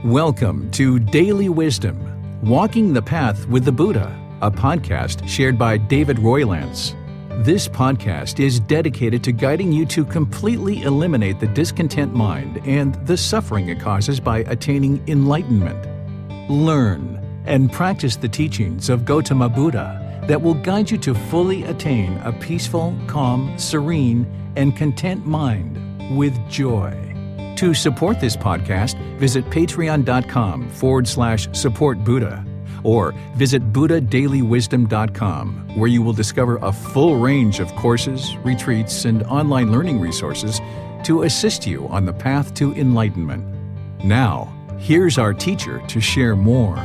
Welcome to Daily Wisdom, Walking the Path with the Buddha, a podcast shared by David Roylance. This podcast is dedicated to guiding you to completely eliminate the discontent mind and the suffering it causes by attaining enlightenment. Learn and practice the teachings of Gautama Buddha that will guide you to fully attain a peaceful, calm, serene, and content mind with joy. To support this podcast, visit patreon.com/support Buddha or visit buddhadailywisdom.com, where you will discover a full range of courses, retreats, and online learning resources to assist you on the path to enlightenment. Now, here's our teacher to share more.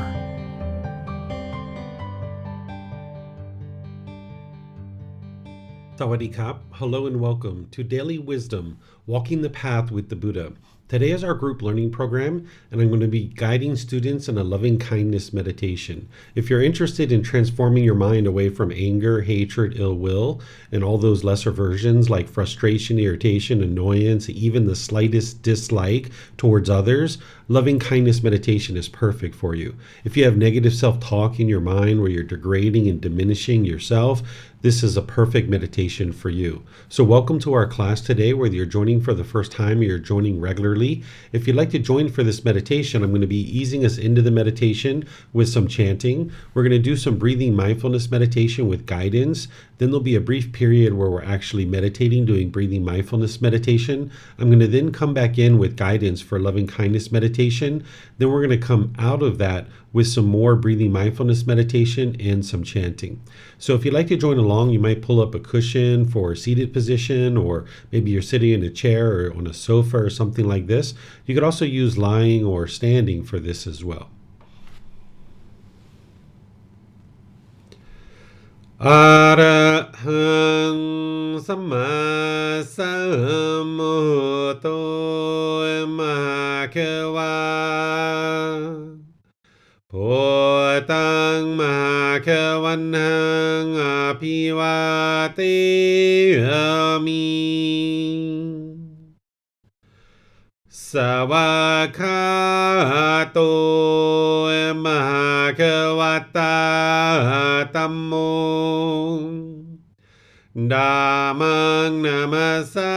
Sawadee Kap. Hello and welcome to Daily Wisdom, Walking the Path with the Buddha. Today is our group learning program, and I'm going to be guiding students in a loving kindness meditation. If you're interested in transforming your mind away from anger, hatred, ill will, and all those lesser versions like frustration, irritation, annoyance, even the slightest dislike towards others, loving kindness meditation is perfect for you. If you have negative self-talk in your mind where you're degrading and diminishing yourself, this is a perfect meditation for you. So welcome to our class today, whether you're joining for the first time or you're joining regularly. If you'd like to join for this meditation, I'm going to be easing us into the meditation with some chanting. We're going to do some breathing mindfulness meditation with guidance. Then there'll be a brief period where we're actually meditating, doing breathing mindfulness meditation. I'm going to then come back in with guidance for loving kindness meditation. Then we're going to come out of that with some more breathing mindfulness meditation and some chanting. So if you'd like to join along, you might pull up a cushion for a seated position, or maybe you're sitting in a chair or on a sofa or something like this. You could also use lying or standing for this as well. Arahang Samma Sambuddho Bhagava Bhutang Bhagavanang Abhivateyami Savakato Bhagavata Tammo Dhammang Namasami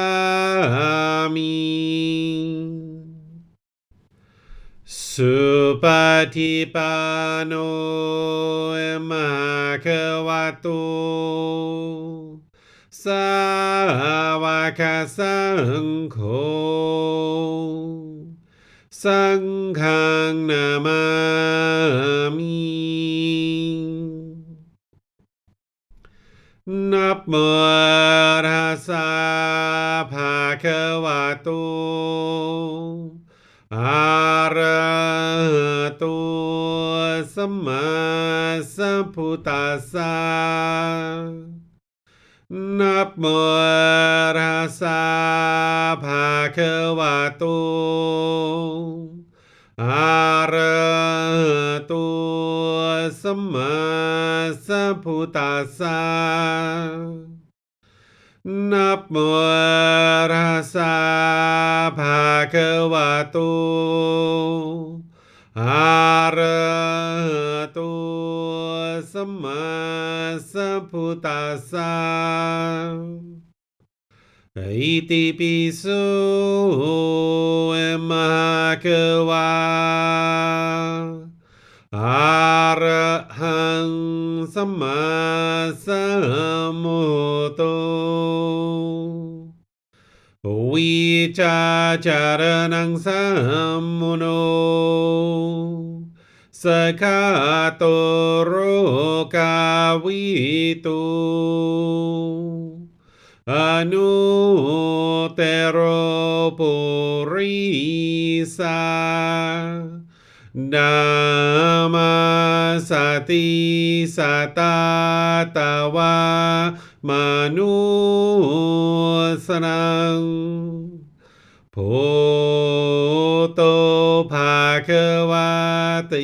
Supatipano Bhagavato Sāvaka Saṅkho Saṅghang Namami Namo Tassa Bhagavato Arahato Samma Sambuddhassa Namo Tassa Bhagavato Arahato Samma Sambuddhassa Namo Tassa Bhagavato Arahato Samma Sambuddhassa Iti piso Bhagava Arahang Samma Sambuddho Vicacaranang Sammuno Sakato Rokavito Anutero Purisa Dhamma Sati Satatawa Manusanang Poto Bhagavati.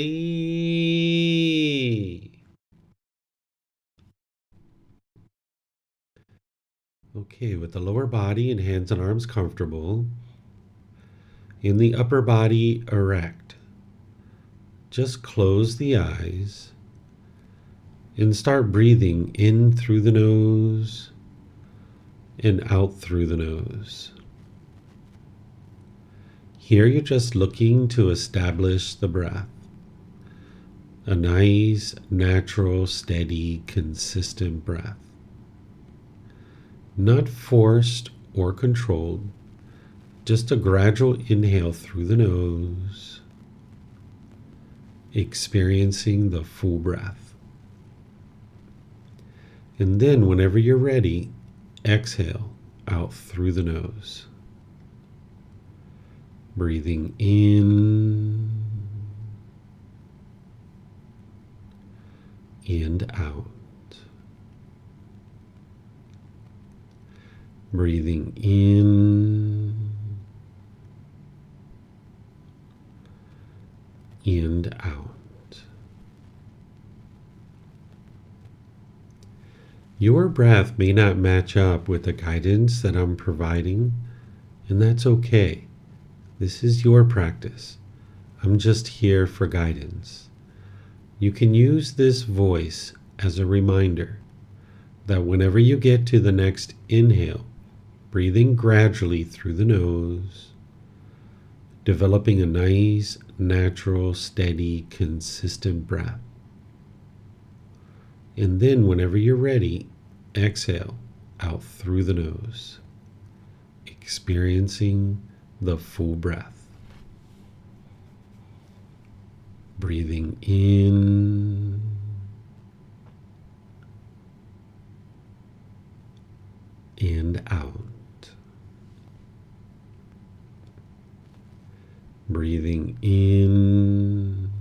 Okay, with the lower body and hands and arms comfortable, in the upper body erect. just close the eyes and start breathing in through the nose and out through the nose. Here you're just looking to establish the breath. A nice, natural, steady, consistent breath. Not forced or controlled, just a gradual inhale through the nose, experiencing the full breath. And then whenever you're ready, exhale out through the nose. Breathing in and out. Breathing in and out. Your breath may not match up with the guidance that I'm providing, and that's okay. This is your practice. I'm just here for guidance. You can use this voice as a reminder that whenever you get to the next inhale, breathing gradually through the nose, developing a nice, natural, steady, consistent breath. And then whenever you're ready, exhale out through the nose, experiencing the full breath. Breathing in and out. Breathing in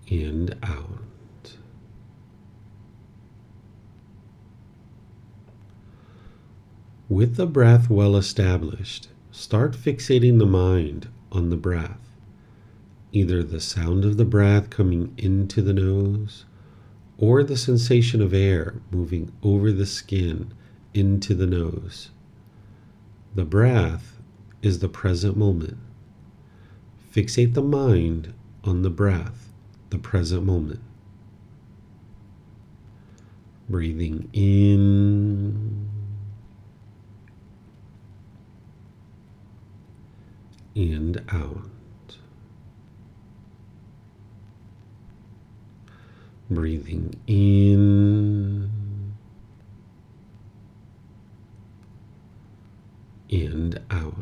and out. With the breath well established, start fixating the mind on the breath, either the sound of the breath coming into the nose or the sensation of air moving over the skin into the nose. The breath is the present moment. Fixate the mind on the breath, the present moment. Breathing in and out. Breathing in and out.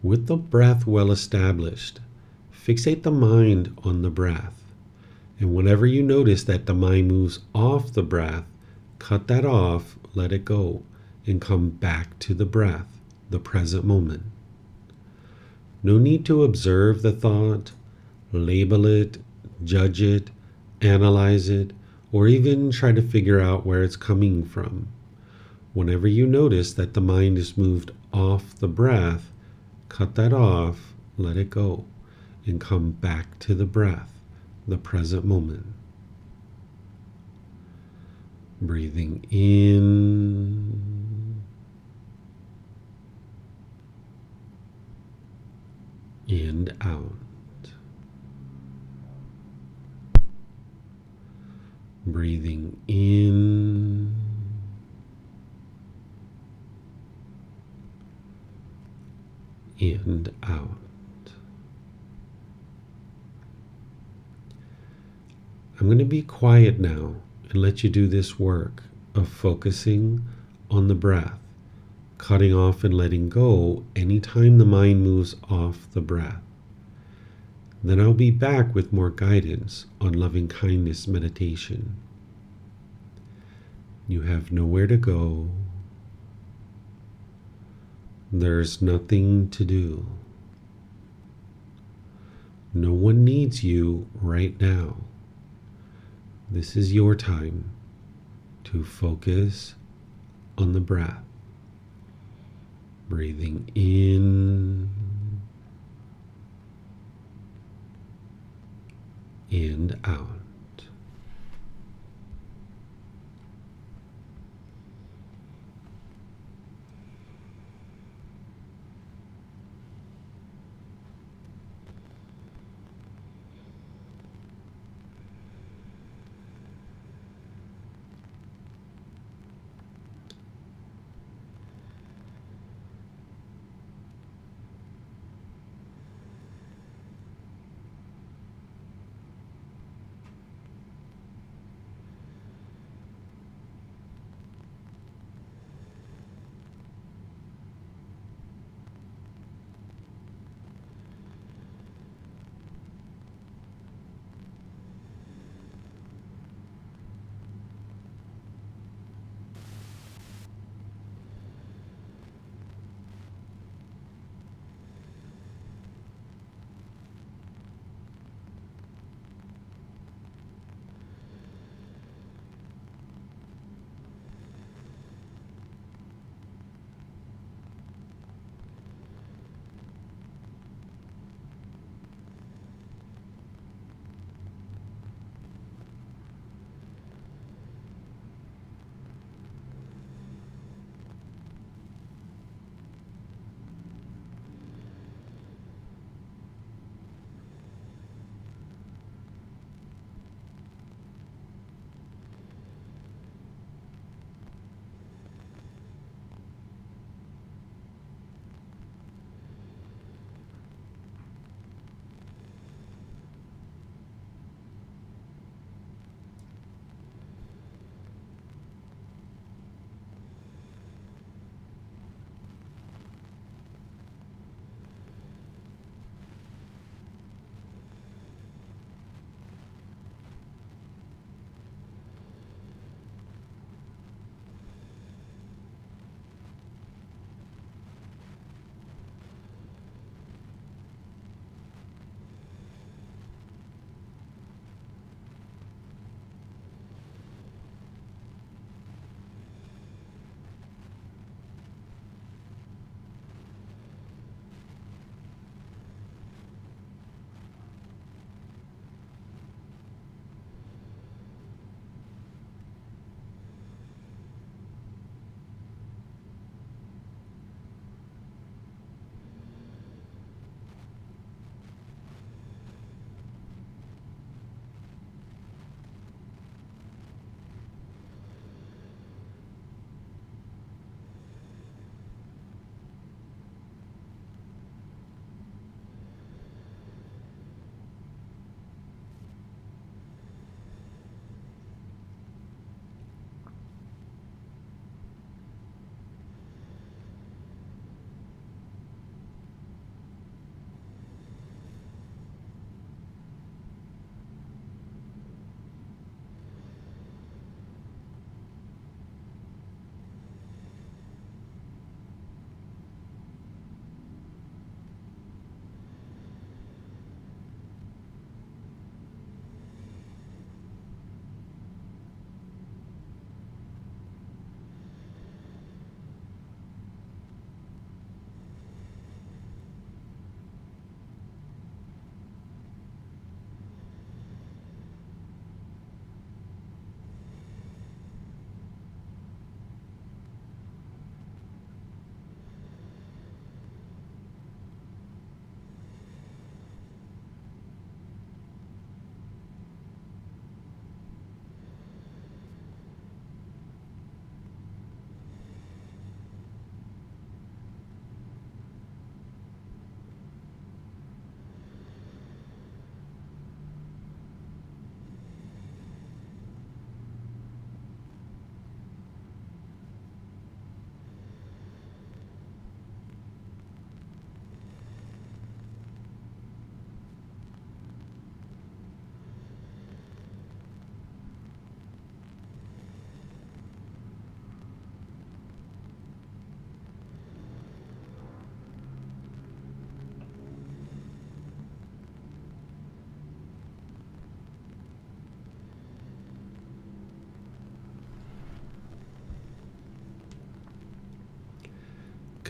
With the breath well established, fixate the mind on the breath. And whenever you notice that the mind moves off the breath, cut that off, let it go, and come back to the breath, the present moment. No need to observe the thought, label it, judge it, analyze it, or even try to figure out where it's coming from. Whenever you notice that the mind is moved off the breath, cut that off, let it go, and come back to the breath, the present moment. Breathing in and out. Breathing in and out. I'm going to be quiet now and let you do this work of focusing on the breath, cutting off and letting go anytime the mind moves off the breath. Then I'll be back with more guidance on loving-kindness meditation. You have nowhere to go. There's nothing to do. No one needs you right now. This is your time to focus on the breath. Breathing in and out.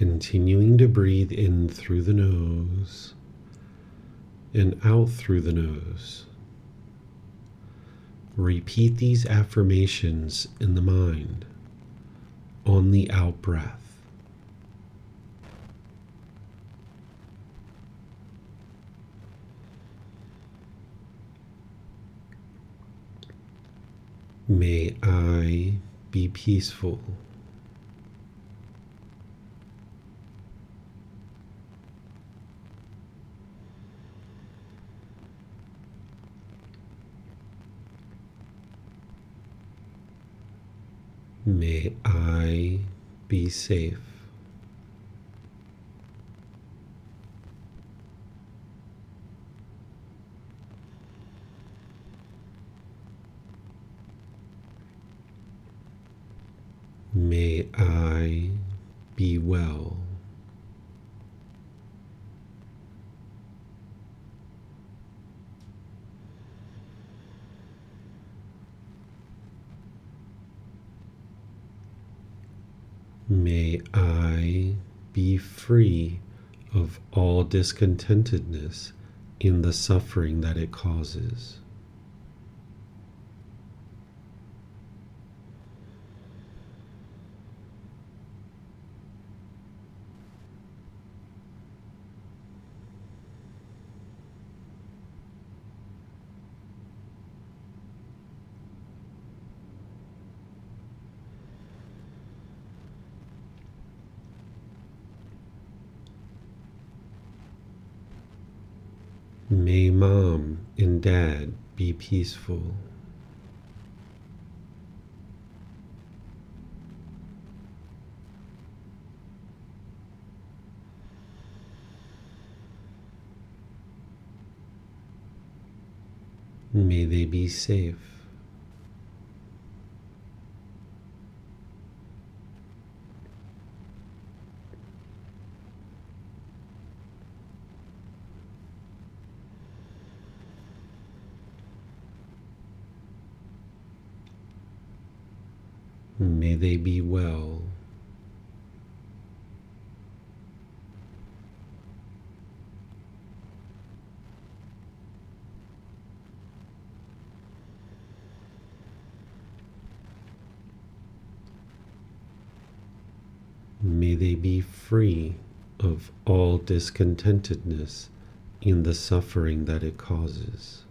Continuing to breathe in through the nose and out through the nose. Repeat these affirmations in the mind on the out breath. May I be peaceful. May I be safe. May I be well. May I be free of all discontentedness in the suffering that it causes. May Mom and Dad be peaceful. May they be safe. May they be well. May they be free of all discontentedness in the suffering that it causes.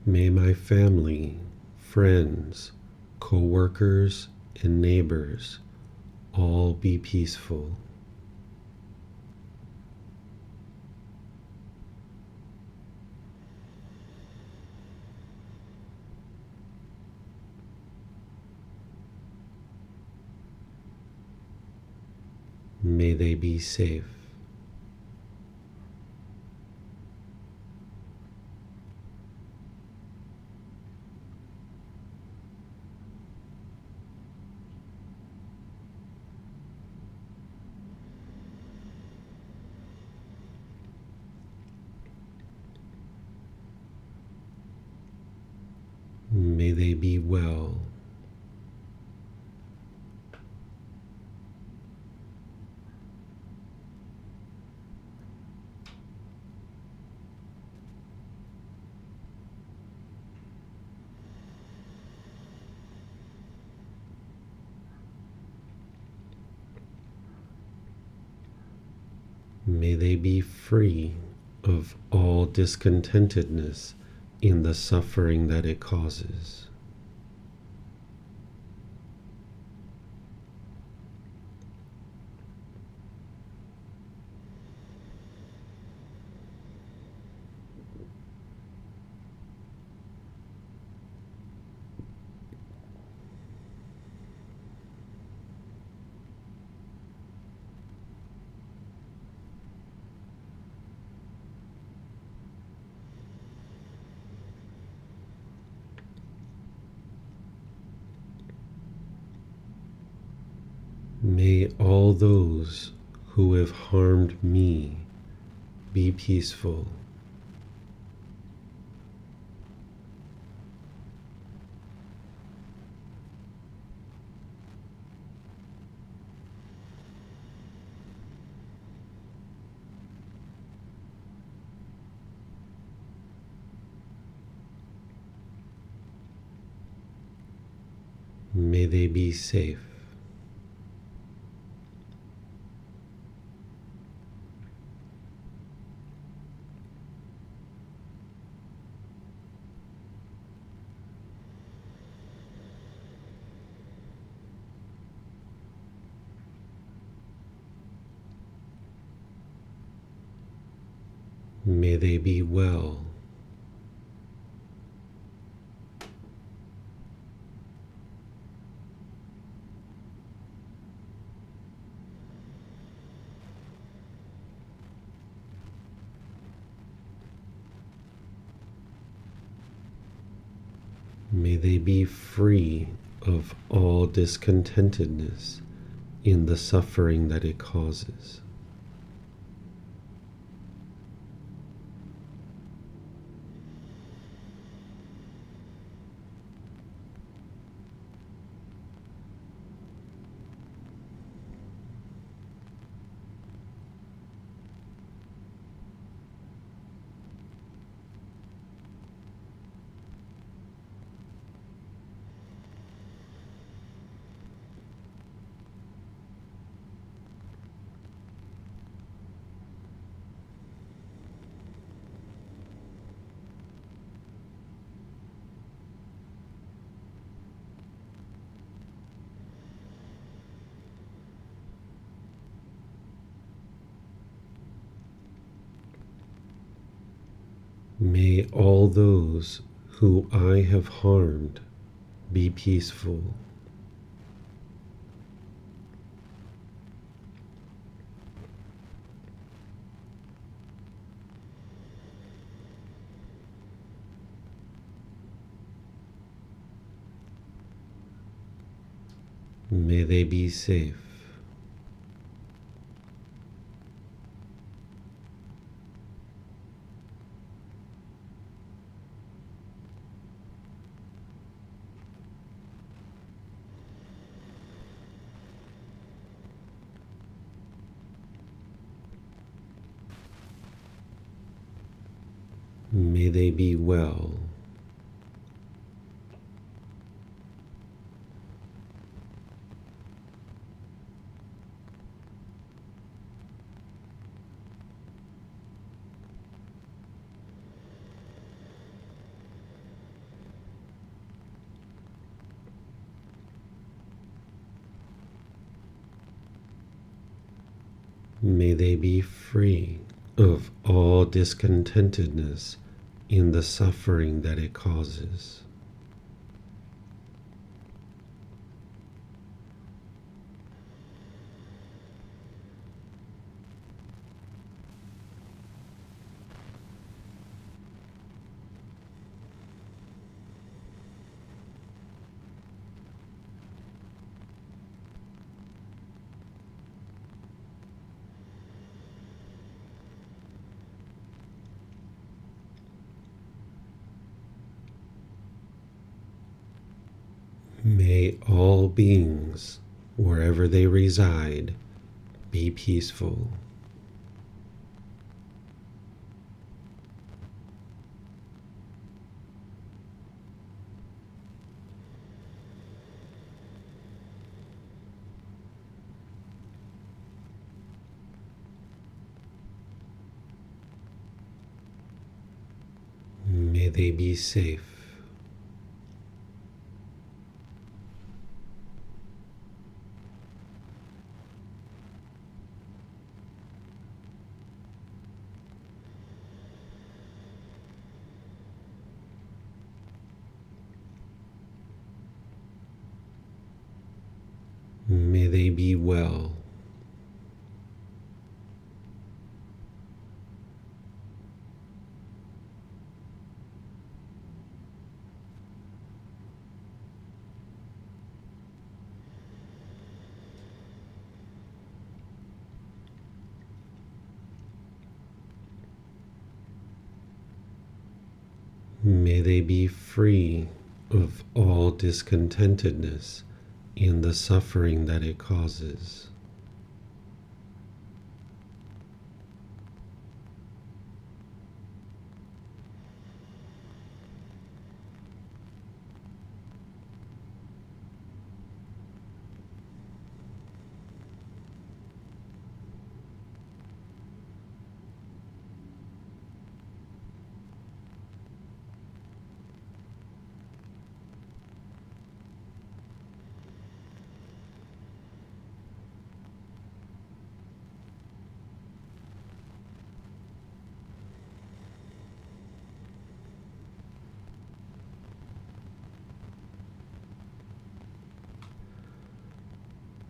May my family, friends, co-workers, and neighbors all be peaceful. May they be safe. May they be well. May they be free of all discontentedness in the suffering that it causes. May all those who have harmed me be peaceful. May they be safe. May they be well. May they be free of all discontentedness in the suffering that it causes. May all those who I have harmed be peaceful. May they be safe. May they be well. May they be free of all discontentedness in the suffering that it causes. May all beings, wherever they reside, be peaceful. May they be safe. May they be well. May they be free of all discontentedness and the suffering that it causes.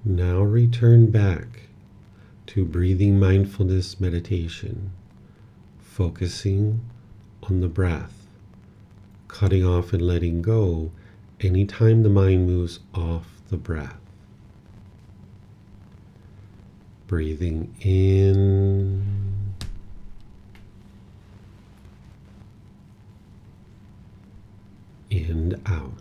Now return back to breathing mindfulness meditation, focusing on the breath, cutting off and letting go anytime the mind moves off the breath. Breathing in and out.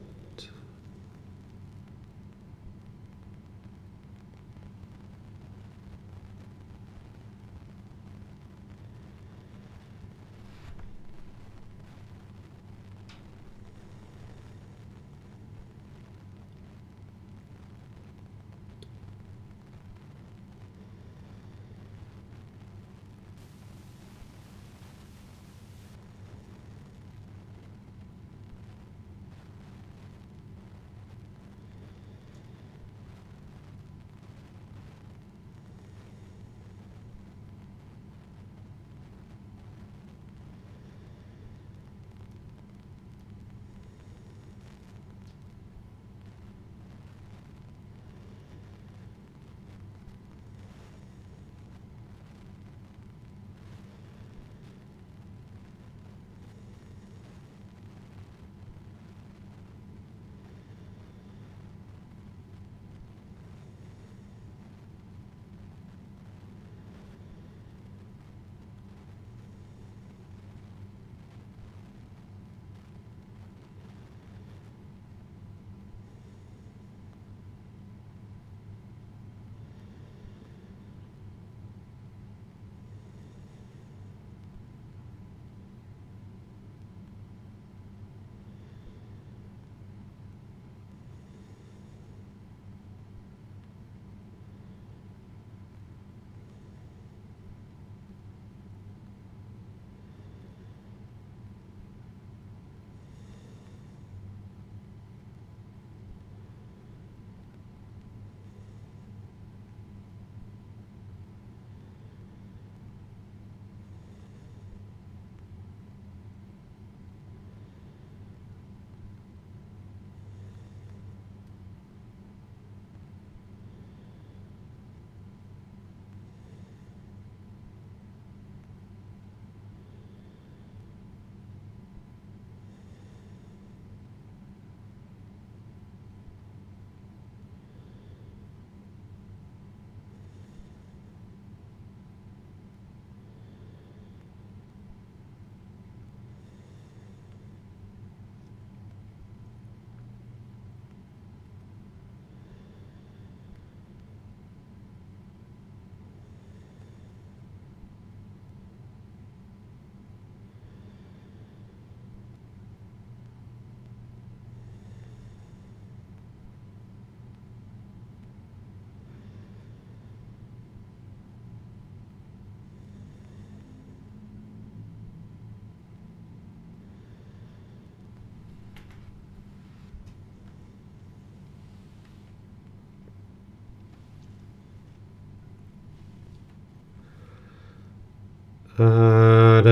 Arahang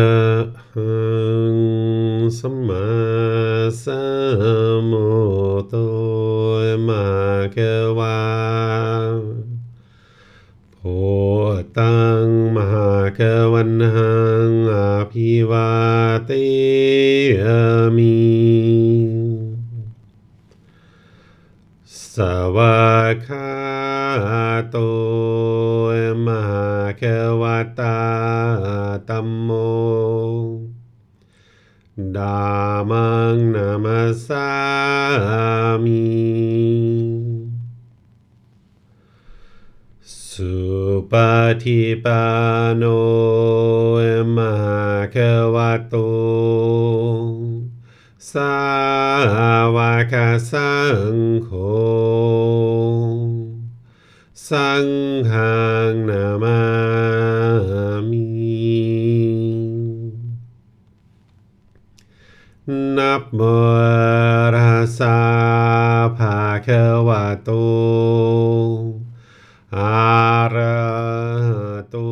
Samma Sambuddho Bhagava Bhutang Bhagavannang Abhivateyami Savakato Bhagavata Dhammo Dhamma Namasami. Supatipano Bhagavato Sāvaka Saṅkho Saṅghang Namami. Namo Tassa Bhagavato Arahato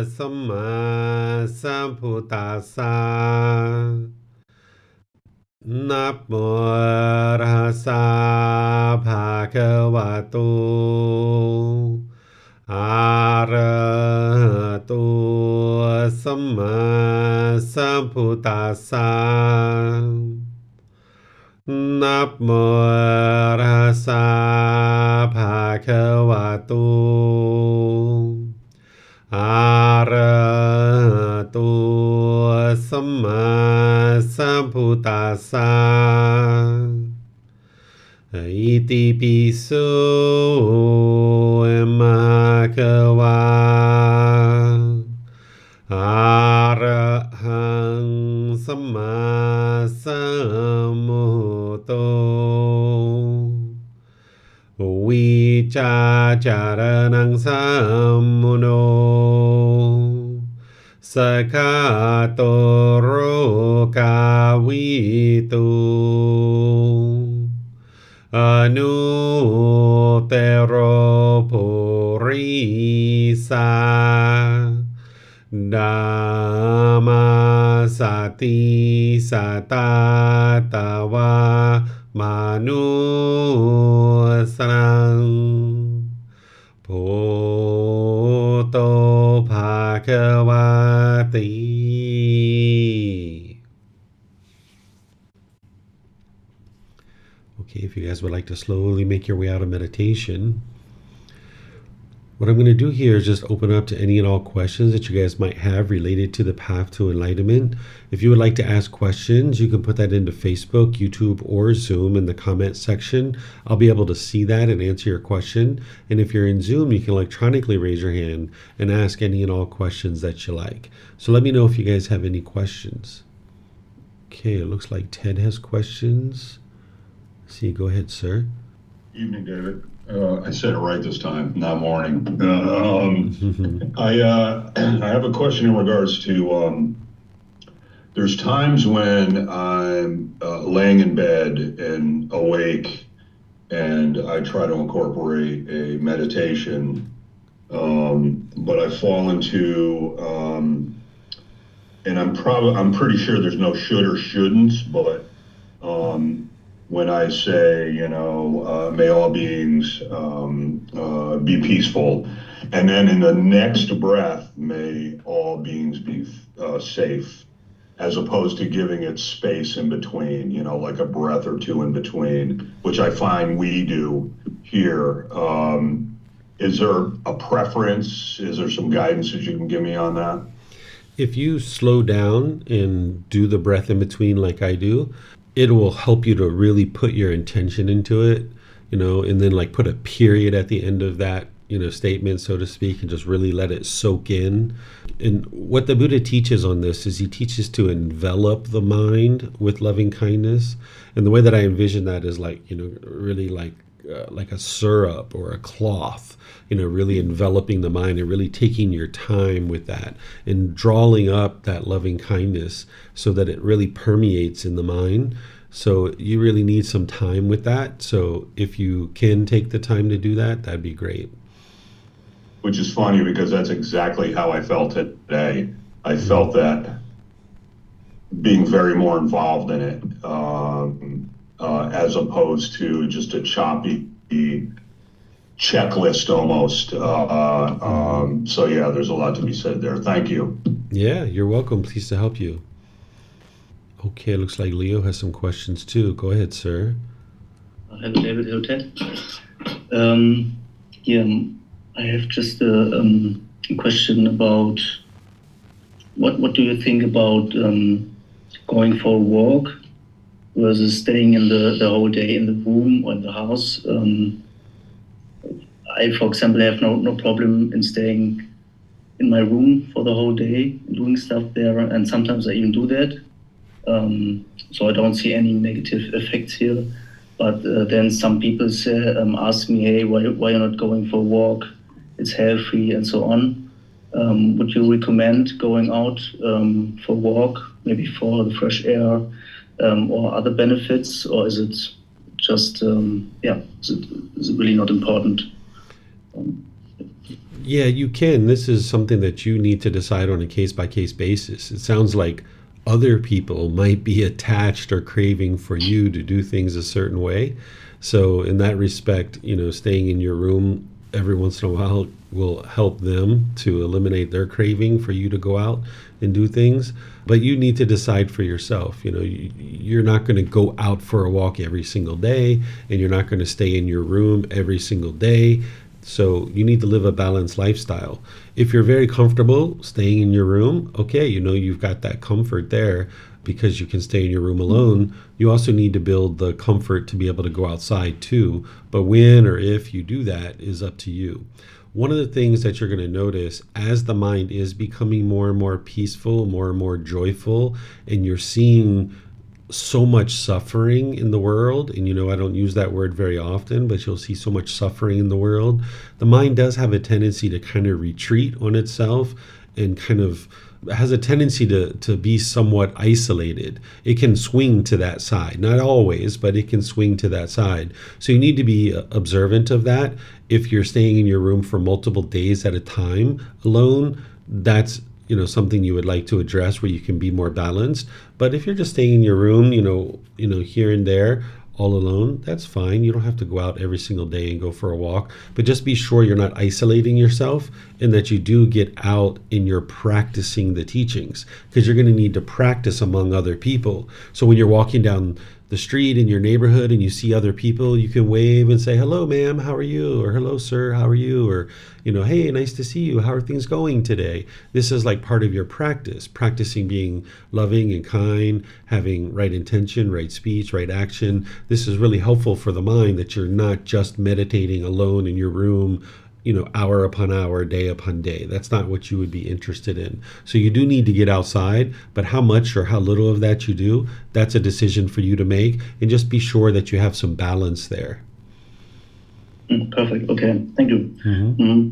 Samma Sambuddhassa. Namo Tassa Bhagavato Arahato Samma Sambuddhassa. Namo Tassa Bhagavato Arahato Samma Sambuddhassa. Iti piso Bhagava Arahang Samma Sambuddho Vicacaranang Sammuno Sakatoro Kavitu Anutero Purisa Dhammasati Satatava Manusang Bhoto Bhagavati. Okay, if you guys would like to slowly make your way out of meditation, what I'm going to do here is just open up to any and all questions that you guys might have related to the path to enlightenment. If you would like to ask questions, you can put that into Facebook, YouTube, or Zoom in the comment section. I'll be able to see that and answer your question. And if you're in Zoom, you can electronically raise your hand and ask any and all questions that you like. So let me know if you guys have any questions. Okay, it looks like Ted has questions. See, go ahead, sir. Evening, David. I said it right this time, not morning. I have a question in regards to there's times when I'm laying in bed and awake, and I try to incorporate a meditation, but I fall into and I'm pretty sure there's no should or shouldn'ts, but when I say, may all beings be peaceful, and then in the next breath, may all beings be safe, as opposed to giving it space in between, like a breath or two in between, which I find we do here. Is there a preference? Is there some guidance that you can give me on that? If you slow down and do the breath in between like I do, it will help you to really put your intention into it, and then like put a period at the end of that, statement, so to speak, and just really let it soak in. And what the Buddha teaches on this is he teaches to envelop the mind with loving kindness. And the way that I envision that is like, really like a syrup or a cloth, really enveloping the mind and really taking your time with that and drawing up that loving kindness so that it really permeates in the mind. So you really need some time with that. So if you can take the time to do that, that'd be great. Which is funny because that's exactly how I felt today. I felt that being very more involved in it, as opposed to just a choppy checklist almost. So yeah, there's a lot to be said there. Thank you. Yeah, you're welcome. Pleased to help you. Okay, it looks like Leo has some questions too. Go ahead, sir. Hello, David. Hello, Ted. I have just a question about what do you think about going for a walk versus staying in the whole day in the room or in the house. I, for example, have no problem in staying in my room for the whole day, doing stuff there, and sometimes I even do that. So I don't see any negative effects here. But then some people ask me, hey, why you're not going for a walk? It's healthy and so on. Would you recommend going out for a walk, maybe for the fresh air or other benefits? Or is it just, is it really not important? Yeah, you can. This is something that you need to decide on a case-by-case basis. It sounds like other people might be attached or craving for you to do things a certain way. So in that respect, staying in your room every once in a while will help them to eliminate their craving for you to go out and do things. But you need to decide for yourself. You're not going to go out for a walk every single day, and you're not going to stay in your room every single day. So you need to live a balanced lifestyle. If you're very comfortable staying in your room, okay, you've got that comfort there because you can stay in your room alone. You also need to build the comfort to be able to go outside too. But when or if you do that is up to you. One of the things that you're going to notice as the mind is becoming more and more peaceful, more and more joyful, and you're seeing so much suffering in the world, and I don't use that word very often, but you'll see so much suffering in the world, the mind does have a tendency to kind of retreat on itself and kind of has a tendency to be somewhat isolated. It can swing to that side, not always, but it can swing to that side. So you need to be observant of that. If you're staying in your room for multiple days at a time alone, that's something you would like to address where you can be more balanced. But if you're just staying in your room, here and there all alone, that's fine. You don't have to go out every single day and go for a walk, but just be sure you're not isolating yourself and that you do get out and you're practicing the teachings, because you're going to need to practice among other people. So when you're walking down the street in your neighborhood and you see other people, you can wave and say, hello, ma'am, how are you? Or hello, sir, how are you? Or, hey, nice to see you. How are things going today? This is like part of your practice, practicing being loving and kind, having right intention, right speech, right action. This is really helpful for the mind, that you're not just meditating alone in your room, hour upon hour, day upon day. That's not what you would be interested in. So you do need to get outside, but how much or how little of that you do, that's a decision for you to make, and just be sure that you have some balance there. Perfect. Okay. Thank you. Mm-hmm.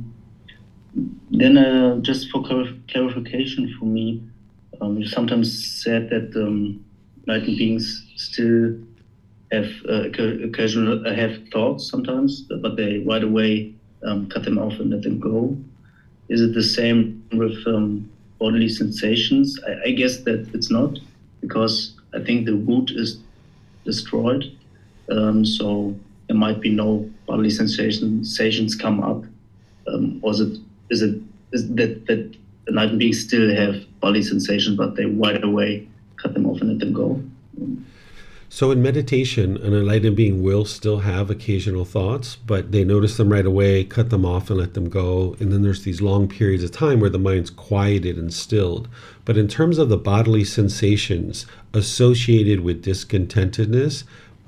Then just for clarification for me, you sometimes said that enlightened beings still have occasional have thoughts sometimes, but they right away cut them off and let them go. Is it the same with bodily sensations? I guess that it's not, because I think the root is destroyed. So there might be no bodily sensations come up. Or is that enlightened beings still have bodily sensations, but they right away cut them off and let them go? So in meditation, an enlightened being will still have occasional thoughts, but they notice them right away, cut them off and let them go. And then there's these long periods of time where the mind's quieted and stilled. But in terms of the bodily sensations associated with discontentedness,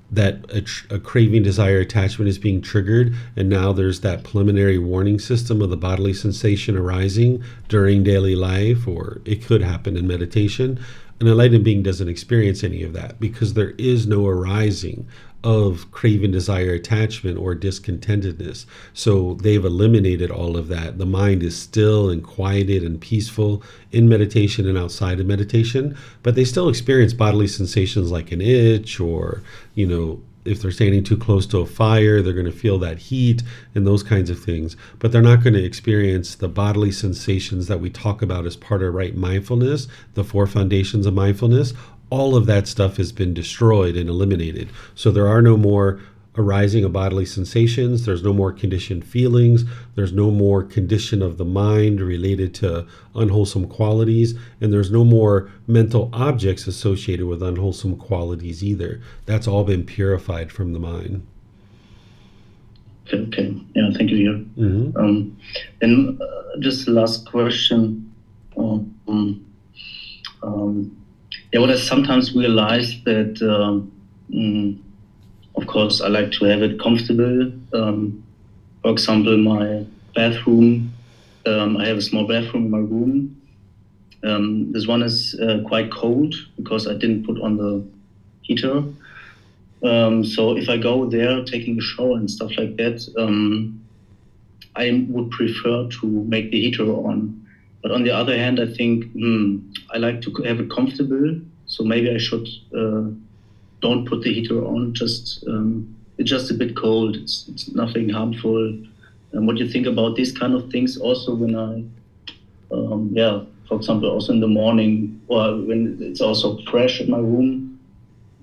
that a craving, desire, attachment is being triggered, and now there's that preliminary warning system of the bodily sensation arising during daily life, or it could happen in meditation. An enlightened being doesn't experience any of that, because there is no arising of craving, desire, attachment, or discontentedness. So they've eliminated all of that. The mind is still and quieted and peaceful in meditation and outside of meditation, but they still experience bodily sensations like an itch, or, if they're standing too close to a fire, they're going to feel that heat and those kinds of things. But they're not going to experience the bodily sensations that we talk about as part of right mindfulness, the 4 foundations of mindfulness. All of that stuff has been destroyed and eliminated. So there are no more arising of bodily sensations. There's no more conditioned feelings. There's no more condition of the mind related to unwholesome qualities. And there's no more mental objects associated with unwholesome qualities either. That's all been purified from the mind. Okay. Yeah, thank you, here. Mm-hmm. And just the last question. What I sometimes realize that Of course, I like to have it comfortable. For example, my bathroom. I have a small bathroom in my room. This one is quite cold because I didn't put on the heater. So if I go there taking a shower and stuff like that, I would prefer to make the heater on. But on the other hand, I think I like to have it comfortable. So maybe I should don't put the heater on. It's just a bit cold. It's nothing harmful. What do you think about these kind of things? Also, when for example, also in the morning or when it's also fresh in my room,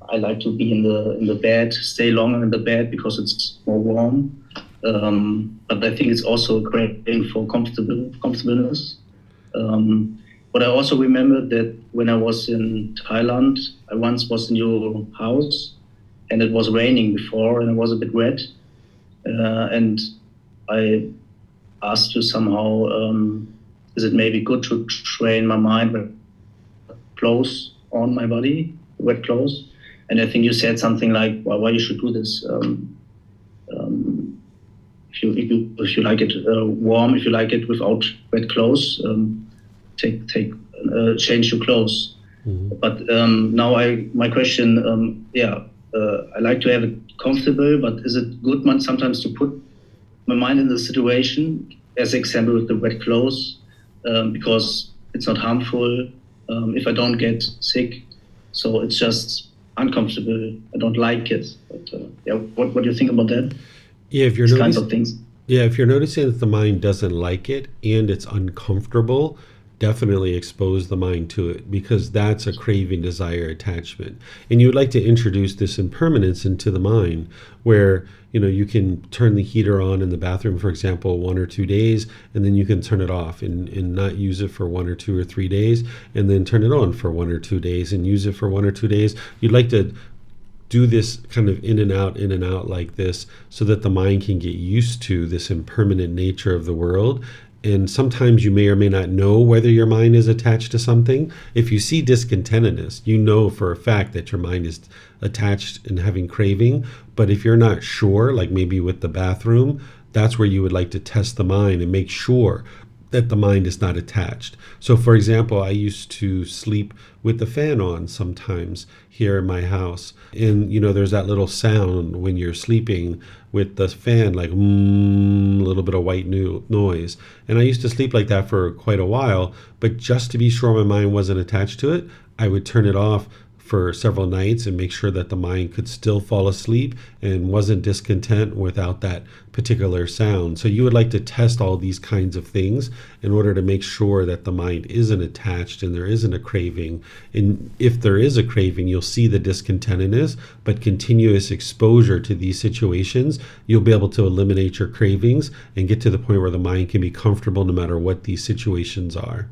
I like to be in the bed, stay longer in the bed because it's more warm. But I think it's also a great thing for comfortableness. But I also remember that when I was in Thailand, I once was in your house and it was raining before and it was a bit wet. And I asked you somehow, is it maybe good to train my mind with clothes on my body, wet clothes? And I think you said something like, well, why you should do this? If you like it warm, if you like it without wet clothes, change your clothes. Mm-hmm. But now my question, I like to have it comfortable, but is it good sometimes to put my mind in the situation, as example with the wet clothes, because it's not harmful if I don't get sick. So it's just uncomfortable. I don't like it. But what do you think about that? Yeah, if you're These kinds of things. Yeah, if you're noticing that the mind doesn't like it and it's uncomfortable, definitely expose the mind to it, because that's a craving, desire, attachment. And you would like to introduce this impermanence into the mind where, you can turn the heater on in the bathroom, for example, 1 or 2 days, and then you can turn it off and not use it for 1 or 2 or 3 days, and then turn it on for 1 or 2 days and use it for 1 or 2 days. You'd like to do this kind of in and out like this so that the mind can get used to this impermanent nature of the world. And sometimes you may or may not know whether your mind is attached to something. If you see discontentedness, you know for a fact that your mind is attached and having craving. But if you're not sure, like maybe with the bathroom, that's where you would like to test the mind and make sure that the mind is not attached. So for example, I used to sleep with the fan on sometimes here in my house. And there's that little sound when you're sleeping with the fan, like a little bit of white noise. And I used to sleep like that for quite a while, but just to be sure my mind wasn't attached to it, I would turn it off for several nights and make sure that the mind could still fall asleep and wasn't discontent without that particular sound. So you would like to test all these kinds of things in order to make sure that the mind isn't attached and there isn't a craving. And if there is a craving, you'll see the discontentedness, but continuous exposure to these situations, you'll be able to eliminate your cravings and get to the point where the mind can be comfortable no matter what these situations are.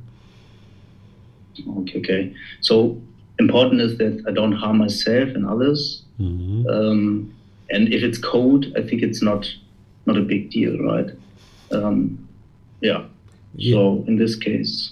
Okay. So important is that I don't harm myself and others. Mm-hmm. And if it's cold, I think it's not a big deal, right? So in this case.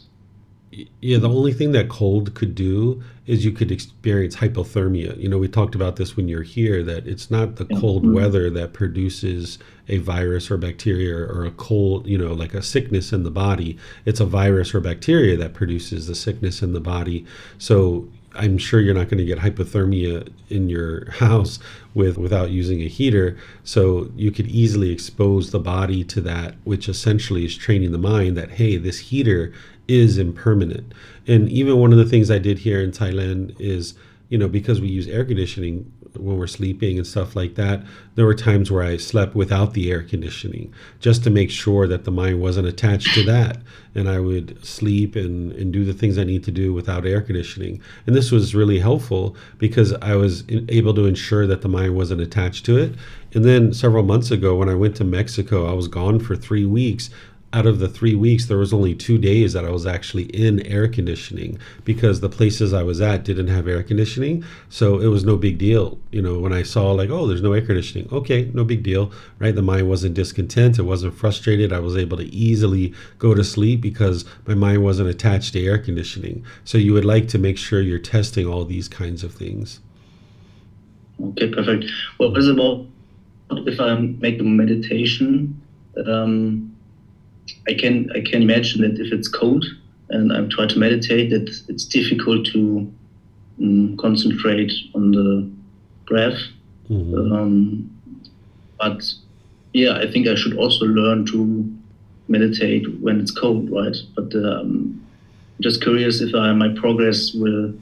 Yeah, the only thing that cold could do is you could experience hypothermia. We talked about this when you're here, that it's not the cold weather that produces a virus or bacteria or a cold, like a sickness in the body. It's a virus or bacteria that produces the sickness in the body. So I'm sure you're not going to get hypothermia in your house without using a heater. So you could easily expose the body to that, which essentially is training the mind that, hey, this heater is impermanent. And even one of the things I did here in Thailand is, because we use air conditioning when we're sleeping and stuff like that, there were times where I slept without the air conditioning just to make sure that the mind wasn't attached to that. And I would sleep and do the things I need to do without air conditioning. And this was really helpful because I was able to ensure that the mind wasn't attached to it. And then several months ago, when I went to Mexico, I was gone for 3 weeks. Out of the 3 weeks, there was only 2 days that I was actually in air conditioning because the places I was at didn't have air conditioning. So it was no big deal. When I saw like, oh, there's no air conditioning. Okay, no big deal, right? The mind wasn't discontent. It wasn't frustrated. I was able to easily go to sleep because my mind wasn't attached to air conditioning. So you would like to make sure you're testing all these kinds of things. Okay, perfect. Well, what is about if I make a meditation? I can imagine that if it's cold and I try to meditate, that it's difficult to concentrate on the breath. But yeah, I think I should also learn to meditate when it's cold, right? But just curious if my progress will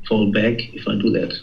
fall back if I do that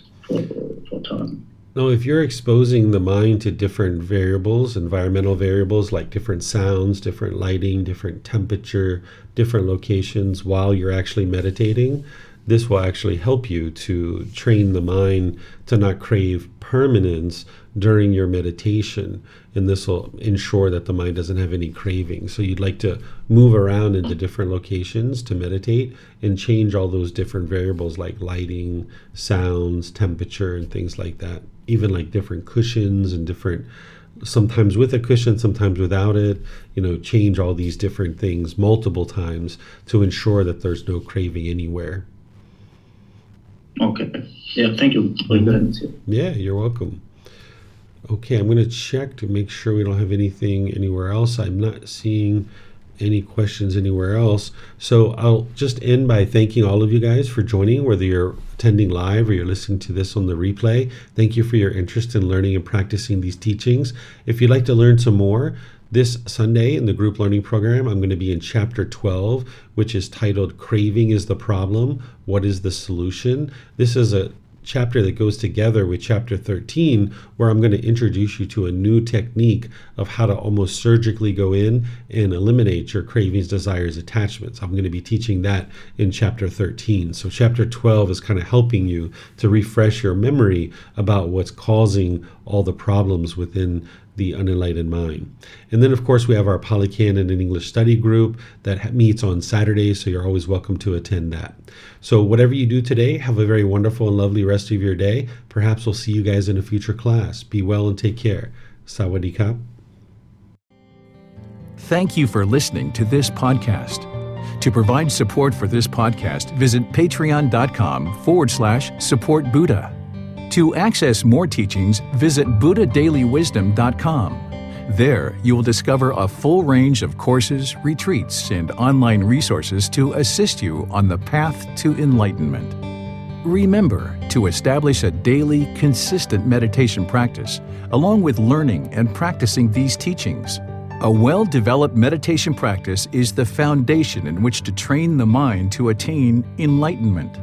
for time. Now, if you're exposing the mind to different variables, environmental variables like different sounds, different lighting, different temperature, different locations while you're actually meditating, this will actually help you to train the mind to not crave permanence during your meditation. And this will ensure that the mind doesn't have any craving. So you'd like to move around into different locations to meditate and change all those different variables like lighting, sounds, temperature, and things like that. Even like different cushions and different, sometimes with a cushion, sometimes without it, change all these different things multiple times to ensure that there's no craving anywhere. Okay. Yeah, thank you for your guidance here. Yeah, you're welcome. Okay, I'm going to check to make sure we don't have anything anywhere else. I'm not seeing any questions anywhere else. So I'll just end by thanking all of you guys for joining, whether you're attending live or you're listening to this on the replay. Thank you for your interest in learning and practicing these teachings. If you'd like to learn some more, this Sunday in the group learning program, I'm going to be in chapter 12, which is titled Craving is the Problem. What is the Solution? This is a chapter that goes together with chapter 13, where I'm going to introduce you to a new technique of how to almost surgically go in and eliminate your cravings, desires, attachments. I'm going to be teaching that in chapter 13. So chapter 12 is kind of helping you to refresh your memory about what's causing all the problems within the unenlightened mind. And then, of course, we have our Polycanon and English study group that meets on Saturdays, so you're always welcome to attend that. So whatever you do today, have a very wonderful and lovely rest of your day. Perhaps we'll see you guys in a future class. Be well and take care. Sawadee Kap. Thank you for listening to this podcast. To provide support for this podcast, visit patreon.com/support Buddha. To access more teachings, visit buddhadailywisdom.com. There, you will discover a full range of courses, retreats, and online resources to assist you on the path to enlightenment. Remember to establish a daily, consistent meditation practice, along with learning and practicing these teachings. A well-developed meditation practice is the foundation in which to train the mind to attain enlightenment.